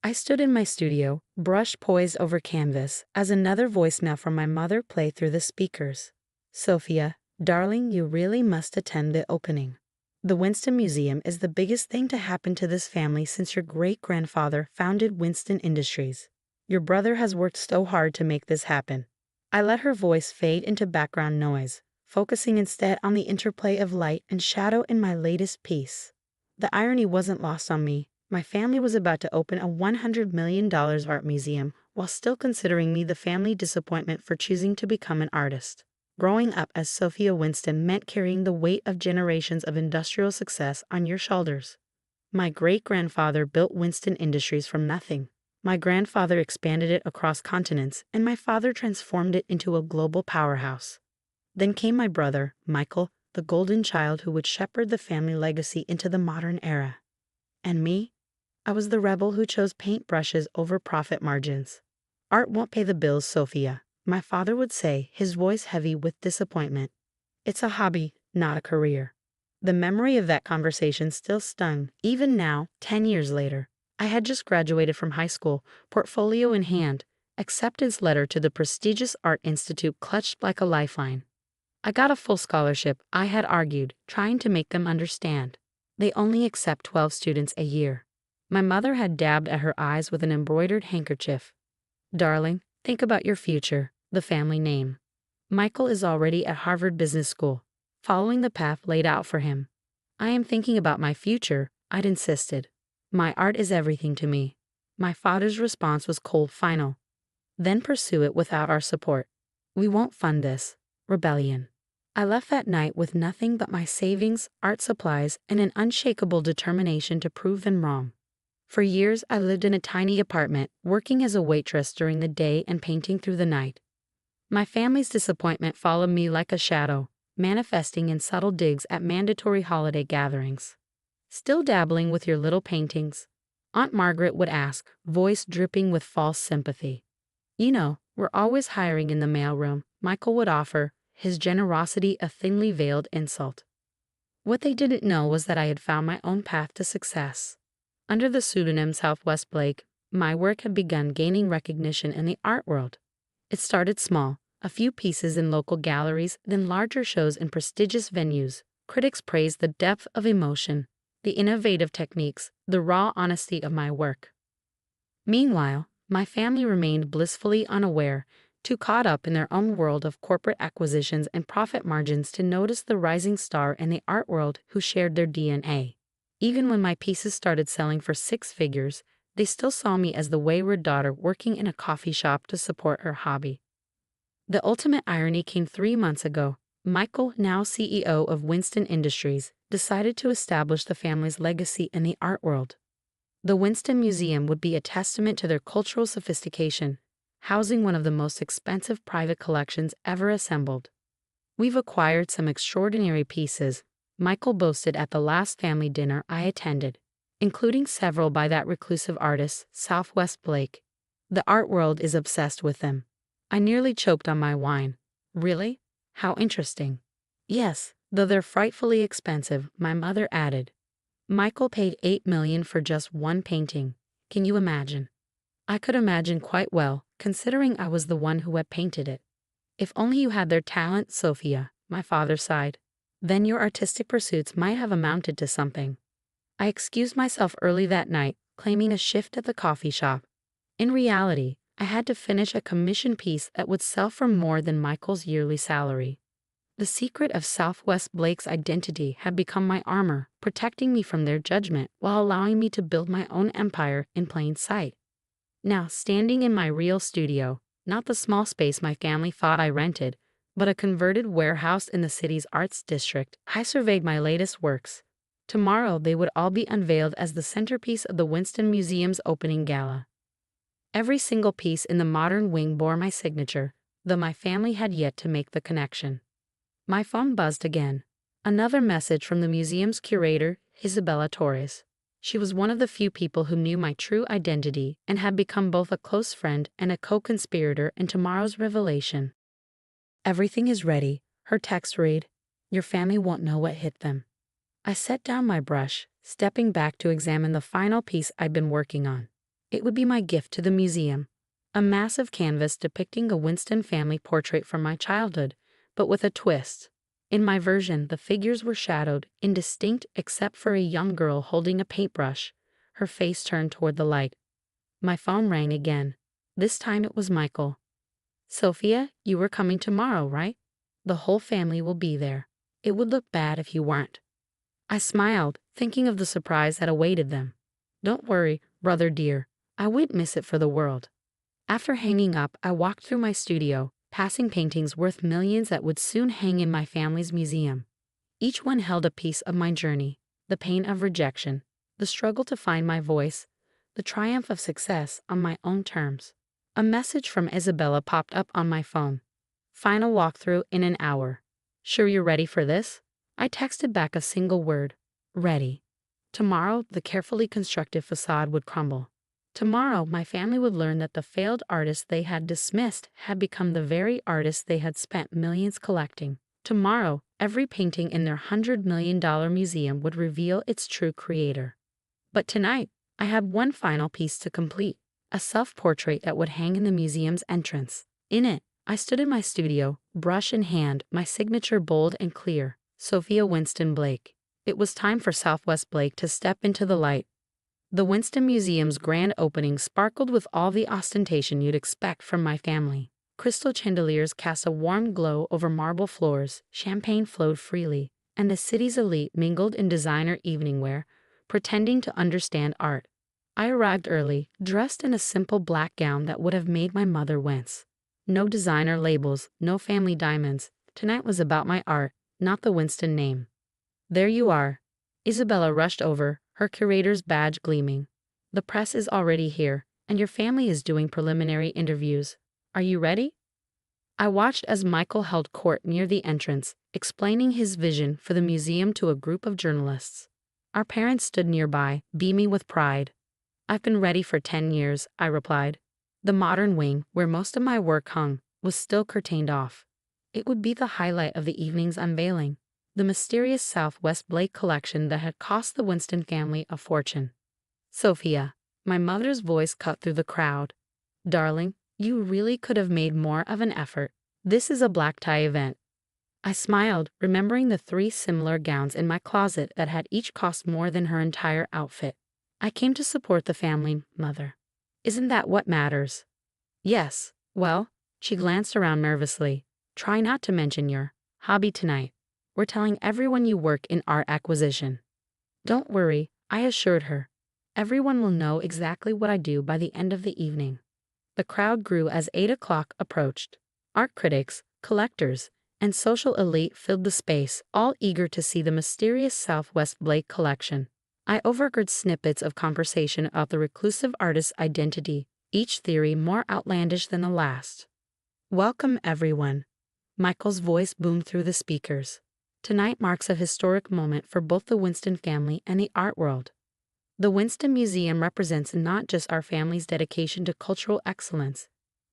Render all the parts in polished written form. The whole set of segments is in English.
I stood in my studio, brush poised over canvas, as another voicemail from my mother played through the speakers. Sophia, darling, you really must attend the opening. The Winston Museum is the biggest thing to happen to this family since your great-grandfather founded Winston Industries. Your brother has worked so hard to make this happen. I let her voice fade into background noise, focusing instead on the interplay of light and shadow in my latest piece. The irony wasn't lost on me. My family was about to open a $100 million art museum while still considering me the family disappointment for choosing to become an artist. Growing up as Sophia Winston meant carrying the weight of generations of industrial success on your shoulders. My great-grandfather built Winston Industries from nothing. My grandfather expanded it across continents, and my father transformed it into a global powerhouse. Then came my brother, Michael, the golden child who would shepherd the family legacy into the modern era. And me? I was the rebel who chose paintbrushes over profit margins. Art won't pay the bills, Sophia, my father would say, his voice heavy with disappointment. It's a hobby, not a career. The memory of that conversation still stung, even now, 10 years later. I had just graduated from high school, portfolio in hand, acceptance letter to the prestigious Art Institute clutched like a lifeline. I got a full scholarship, I had argued, trying to make them understand. They only accept 12 students a year. My mother had dabbed at her eyes with an embroidered handkerchief. Darling, think about your future, the family name. Michael is already at Harvard Business School, following the path laid out for him. I am thinking about my future, I'd insisted. My art is everything to me. My father's response was cold, final. Then pursue it without our support. We won't fund this. Rebellion. I left that night with nothing but my savings, art supplies, and an unshakable determination to prove them wrong. For years, I lived in a tiny apartment, working as a waitress during the day and painting through the night. My family's disappointment followed me like a shadow, manifesting in subtle digs at mandatory holiday gatherings. Still dabbling with your little paintings? Aunt Margaret would ask, voice dripping with false sympathy. You know, we're always hiring in the mailroom, Michael would offer, his generosity a thinly veiled insult. What they didn't know was that I had found my own path to success. Under the pseudonym Southwest Blake, my work had begun gaining recognition in the art world. It started small, a few pieces in local galleries, then larger shows in prestigious venues. Critics praised the depth of emotion, the innovative techniques, the raw honesty of my work. Meanwhile, my family remained blissfully unaware, too caught up in their own world of corporate acquisitions and profit margins to notice the rising star in the art world who shared their DNA. Even when my pieces started selling for 6 figures, they still saw me as the wayward daughter working in a coffee shop to support her hobby. The ultimate irony came 3 months ago. Michael, now CEO of Winston Industries, decided to establish the family's legacy in the art world. The Winston Museum would be a testament to their cultural sophistication, housing one of the most expensive private collections ever assembled. We've acquired some extraordinary pieces, Michael boasted at the last family dinner I attended, including several by that reclusive artist, Southwest Blake. The art world is obsessed with them. I nearly choked on my wine. Really? How interesting. Yes, though they're frightfully expensive, my mother added. Michael paid $8 million for just one painting. Can you imagine? I could imagine quite well, considering I was the one who had painted it. If only you had their talent, Sophia, my father sighed. Then your artistic pursuits might have amounted to something. I excused myself early that night, claiming a shift at the coffee shop. In reality, I had to finish a commission piece that would sell for more than Michael's yearly salary. The secret of Southwest Blake's identity had become my armor, protecting me from their judgment while allowing me to build my own empire in plain sight. Now, standing in my real studio, not the small space my family thought I rented, but a converted warehouse in the city's arts district, I surveyed my latest works. Tomorrow they would all be unveiled as the centerpiece of the Winston Museum's opening gala. Every single piece in the modern wing bore my signature, though my family had yet to make the connection. My phone buzzed again. Another message from the museum's curator, Isabella Torres. She was one of the few people who knew my true identity and had become both a close friend and a co-conspirator in tomorrow's revelation. Everything is ready, her text read. Your family won't know what hit them. I set down my brush, stepping back to examine the final piece I'd been working on. It would be my gift to the museum. A massive canvas depicting a Winston family portrait from my childhood, but with a twist. In my version, the figures were shadowed, indistinct except for a young girl holding a paintbrush, her face turned toward the light. My phone rang again. This time it was Michael. "Sophia, you were coming tomorrow, right? The whole family will be there. It would look bad if you weren't." I smiled, thinking of the surprise that awaited them. "Don't worry, brother dear. I wouldn't miss it for the world." After hanging up, I walked through my studio, passing paintings worth millions that would soon hang in my family's museum. Each one held a piece of my journey, the pain of rejection, the struggle to find my voice, the triumph of success on my own terms. A message from Isabella popped up on my phone. "Final walkthrough in an hour. Sure you're ready for this?" I texted back a single word: ready. Tomorrow, the carefully constructed facade would crumble. Tomorrow, my family would learn that the failed artist they had dismissed had become the very artist they had spent millions collecting. Tomorrow, every painting in their $100 million museum would reveal its true creator. But tonight, I had one final piece to complete, a self-portrait that would hang in the museum's entrance. In it, I stood in my studio, brush in hand, my signature bold and clear: Sophia Winston Blake. It was time for Southwest Blake to step into the light. The Winston Museum's grand opening sparkled with all the ostentation you'd expect from my family. Crystal chandeliers cast a warm glow over marble floors, champagne flowed freely, and the city's elite mingled in designer evening wear, pretending to understand art. I arrived early, dressed in a simple black gown that would have made my mother wince. No designer labels, no family diamonds. Tonight was about my art, not the Winston name. "There you are." Isabella rushed over, her curator's badge gleaming. "The press is already here, and your family is doing preliminary interviews. Are you ready?" I watched as Michael held court near the entrance, explaining his vision for the museum to a group of journalists. Our parents stood nearby, beaming with pride. "I've been ready for 10 years, I replied. The modern wing, where most of my work hung, was still curtained off. It would be the highlight of the evening's unveiling, the mysterious Southwest Blake collection that had cost the Winston family a fortune. "Sophia," my mother's voice cut through the crowd. "Darling, you really could have made more of an effort. This is a black tie event." I smiled, remembering the 3 similar gowns in my closet that had each cost more than her entire outfit. "I came to support the family, Mother. Isn't that what matters?" "Yes, well," she glanced around nervously, "try not to mention your hobby tonight. We're telling everyone you work in art acquisition." "Don't worry," I assured her. "Everyone will know exactly what I do by the end of the evening." The crowd grew as 8 o'clock approached. Art critics, collectors, and social elite filled the space, all eager to see the mysterious Southwest Blake collection. I overheard snippets of conversation about the reclusive artist's identity, each theory more outlandish than the last. "Welcome, everyone." Michael's voice boomed through the speakers. "Tonight marks a historic moment for both the Winston family and the art world. The Winston Museum represents not just our family's dedication to cultural excellence,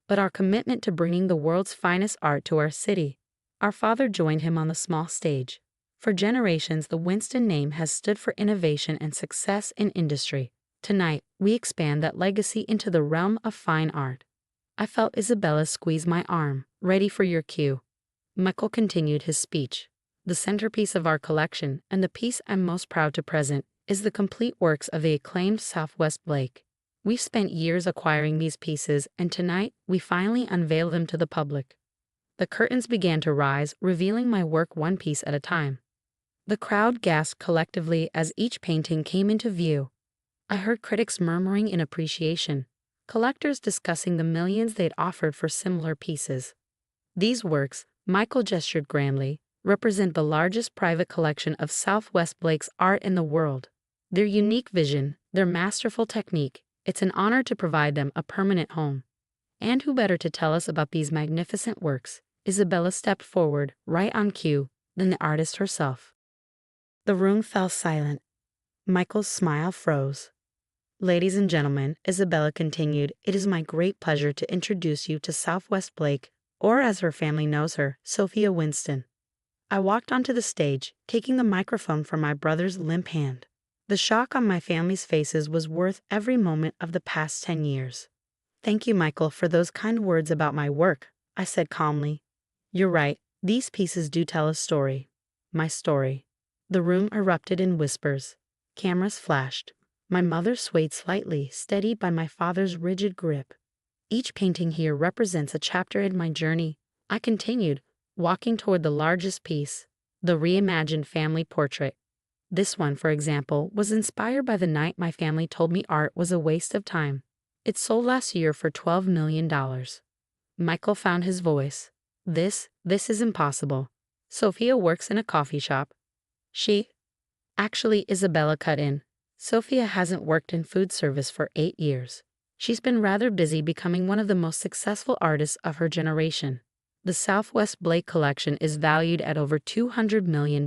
but our commitment to bringing the world's finest art to our city." Our father joined him on the small stage. For generations, the Winston name has stood for innovation and success in industry. Tonight, we expand that legacy into the realm of fine art. I felt Isabella squeeze my arm. "Ready for your cue." Michael continued his speech. "The centerpiece of our collection, and the piece I'm most proud to present, is the complete works of the acclaimed Southwest Blake. We've spent years acquiring these pieces, and tonight, we finally unveil them to the public." The curtains began to rise, revealing my work one piece at a time. The crowd gasped collectively as each painting came into view. I heard critics murmuring in appreciation, collectors discussing the millions they'd offered for similar pieces. "These works," Michael gestured grandly, "represent the largest private collection of Southwest Blake's art in the world. Their unique vision, their masterful technique, it's an honor to provide them a permanent home." And who better to tell us about these magnificent works? Isabella stepped forward, right on cue, than the artist herself. The room fell silent. Michael's smile froze. "Ladies and gentlemen," Isabella continued, "it is my great pleasure to introduce you to Southwest Blake, or as her family knows her, Sophia Winston." I walked onto the stage, taking the microphone from my brother's limp hand. The shock on my family's faces was worth every moment of the past 10 years. Thank you, Michael, for those kind words about my work, I said calmly. You're right, these pieces do tell a story. My story. The room erupted in whispers. Cameras flashed. My mother swayed slightly, steadied by my father's rigid grip. Each painting here represents a chapter in my journey, I continued, walking toward the largest piece, the reimagined family portrait. This one, for example, was inspired by the night my family told me art was a waste of time. It sold last year for $12 million. Michael found his voice. This is impossible. Sophia works in a coffee shop. Actually, Isabella cut in. Sophia hasn't worked in food service for 8 years. She's been rather busy becoming one of the most successful artists of her generation. The Southwest Blake collection is valued at over $200 million.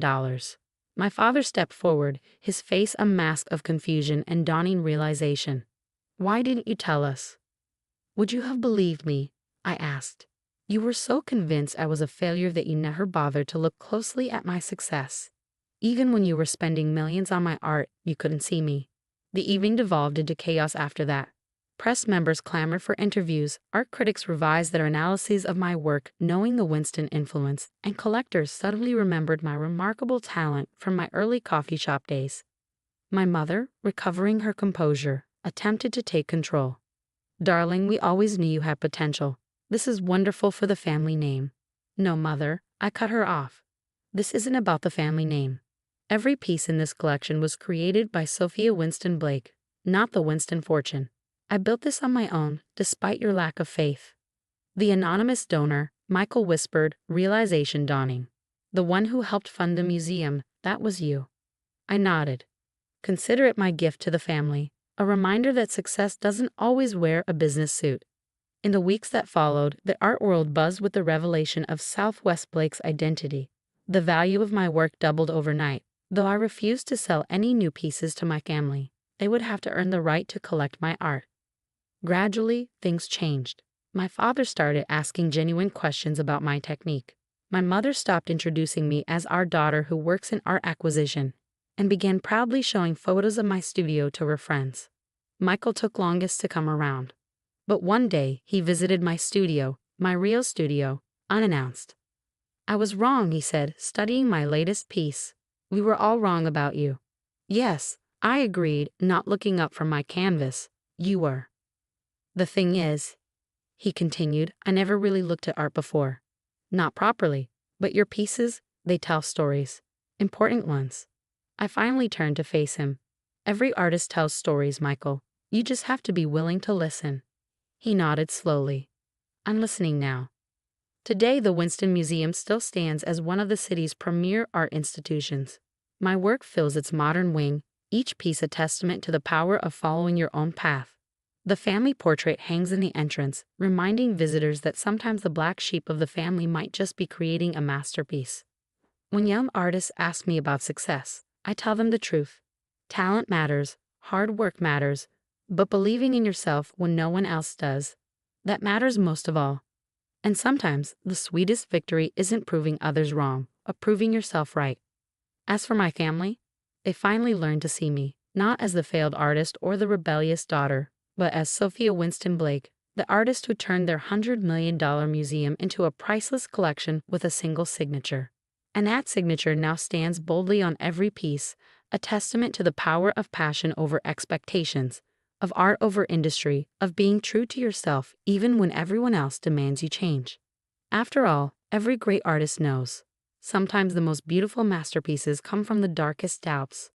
My father stepped forward, his face a mask of confusion and dawning realization. Why didn't you tell us? Would you have believed me? I asked. You were so convinced I was a failure that you never bothered to look closely at my success. Even when you were spending millions on my art, you couldn't see me. The evening devolved into chaos after that. Press members clamored for interviews, art critics revised their analyses of my work knowing the Winston influence, and collectors suddenly remembered my remarkable talent from my early coffee shop days. My mother, recovering her composure, attempted to take control. Darling, we always knew you had potential. This is wonderful for the family name. No, Mother, I cut her off. This isn't about the family name. Every piece in this collection was created by Sophia Winston Blake, not the Winston fortune. I built this on my own, despite your lack of faith. The anonymous donor, Michael whispered, realization dawning. The one who helped fund the museum, that was you. I nodded. Consider it my gift to the family, a reminder that success doesn't always wear a business suit. In the weeks that followed, the art world buzzed with the revelation of Southwest Blake's identity. The value of my work doubled overnight, though I refused to sell any new pieces to my family. They would have to earn the right to collect my art. Gradually, things changed. My father started asking genuine questions about my technique. My mother stopped introducing me as our daughter who works in art acquisition, and began proudly showing photos of my studio to her friends. Michael took longest to come around. But one day, he visited my studio, my real studio, unannounced. I was wrong, he said, studying my latest piece. We were all wrong about you. Yes, I agreed, not looking up from my canvas. You were. The thing is, he continued, I never really looked at art before. Not properly, but your pieces, they tell stories. Important ones. I finally turned to face him. Every artist tells stories, Michael. You just have to be willing to listen. He nodded slowly. I'm listening now. Today, the Winston Museum still stands as one of the city's premier art institutions. My work fills its modern wing, each piece a testament to the power of following your own path. The family portrait hangs in the entrance, reminding visitors that sometimes the black sheep of the family might just be creating a masterpiece. When young artists ask me about success, I tell them the truth. Talent matters, hard work matters, but believing in yourself when no one else does, that matters most of all. And sometimes the sweetest victory isn't proving others wrong, but proving yourself right. As for my family, they finally learned to see me, not as the failed artist or the rebellious daughter, but as Sophia Winston Blake, the artist who turned their $100 million museum into a priceless collection with a single signature. And that signature now stands boldly on every piece, a testament to the power of passion over expectations, of art over industry, of being true to yourself even when everyone else demands you change. After all, every great artist knows, sometimes the most beautiful masterpieces come from the darkest doubts.